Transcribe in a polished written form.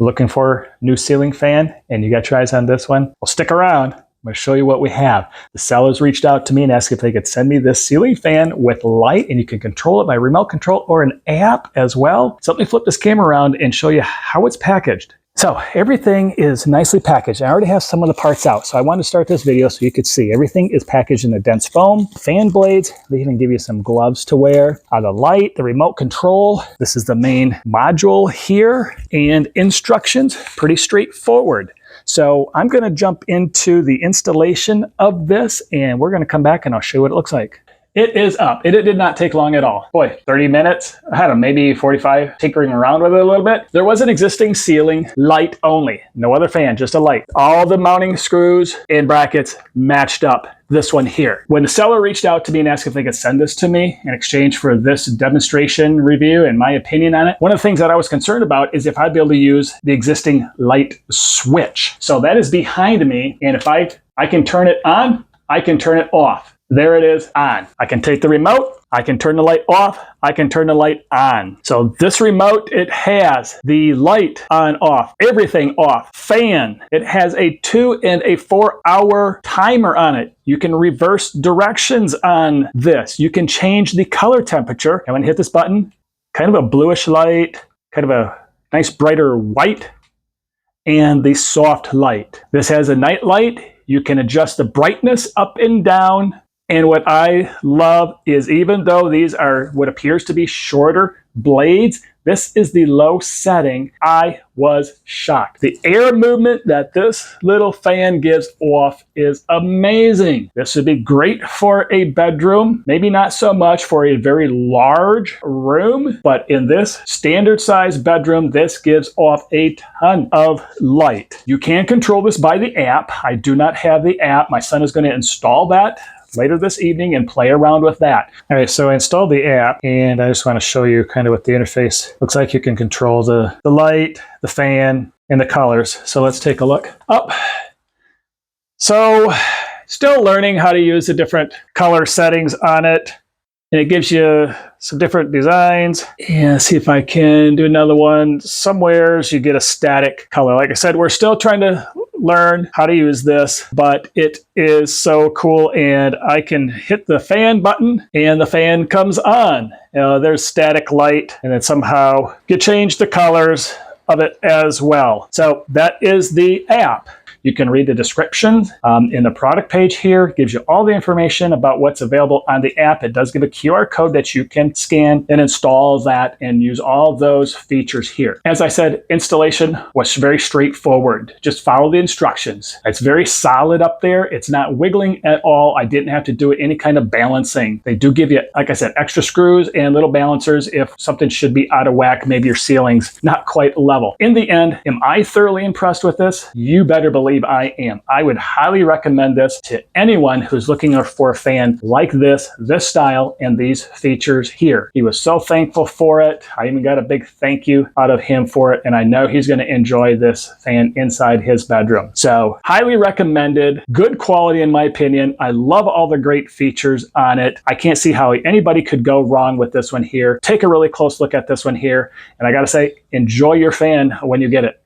Looking for a new ceiling fan and you got your eyes on this one? Well, stick around. I'm going to show you what we have. The sellers reached out to me and asked if they could send me this ceiling fan with light, and you can control it by remote control or an app as well. So let me flip this camera around and show you how it's packaged. So everything is nicely packaged. I already have some of the parts out, so I wanted to start this video so you could see. Everything is packaged in a dense foam. Fan blades, they even give you some gloves to wear. The light, the remote control. This is the main module here, and instructions, pretty straightforward. So I'm going to jump into the installation of this, and we're going to come back and I'll show you what it looks like. It is up. It did not take long at all. Boy, 30 minutes. I had maybe 45 tinkering around with it a little bit. There was an existing ceiling, light only. No other fan, just a light. All the mounting screws and brackets matched up. This one here. When the seller reached out to me and asked if they could send this to me in exchange for this demonstration review and my opinion on it, one of the things that I was concerned about is if I'd be able to use the existing light switch. So that is behind me, and if I can turn it on, I can turn it off. There it is, on. I can take the remote, I can turn the light off, I can turn the light on. So this remote, it has the light on, off, everything off, fan. It has a 2 and a 4 hour timer on it. You can reverse directions on this. You can change the color temperature. I'm gonna hit this button, kind of a bluish light, kind of a nice brighter white, and the soft light. This has a night light. You can adjust the brightness up and down. And what I love is, even though these are what appears to be shorter blades, this is the low setting. I was shocked. The air movement that this little fan gives off is amazing. This would be great for a bedroom, maybe not so much for a very large room, but in this standard size bedroom, this gives off a ton of light. You can control this by the app. I do not have the app. My son is going to install that later this evening and play around with that. All right, so I installed the app, and I just want to show you kind of what the interface looks like. You can control the light, the fan, and the colors. So let's take a look. So still learning how to use the different color settings on it. And it gives you some different designs. And see if I can do another one. Somewhere you get a static color. Like I said, we're still trying to learn how to use this, but it is so cool. And I can hit the fan button and the fan comes on. There's static light, and then somehow you change the colors of it as well. So that is the app. You can read the description in the product page here. It gives you all the information about what's available on the app. It does give a QR code that you can scan and install that and use all those features here. As I said, installation was very straightforward. Just follow the instructions. It's very solid up there. It's not wiggling at all. I didn't have to do any kind of balancing. They do give you, like I said, extra screws and little balancers if something should be out of whack. Maybe your ceiling's not quite level. In the end, am I thoroughly impressed with this? You better believe I am. I would highly recommend this to anyone who's looking for a fan like this style, and these features here. He was so thankful for it. I even got a big thank you out of him for it, and I know he's going to enjoy this fan inside his bedroom. So highly recommended. Good quality in my opinion. I love all the great features on it. I can't see how anybody could go wrong with this one here. Take a really close look at this one here, and I gotta say, enjoy your fan when you get it.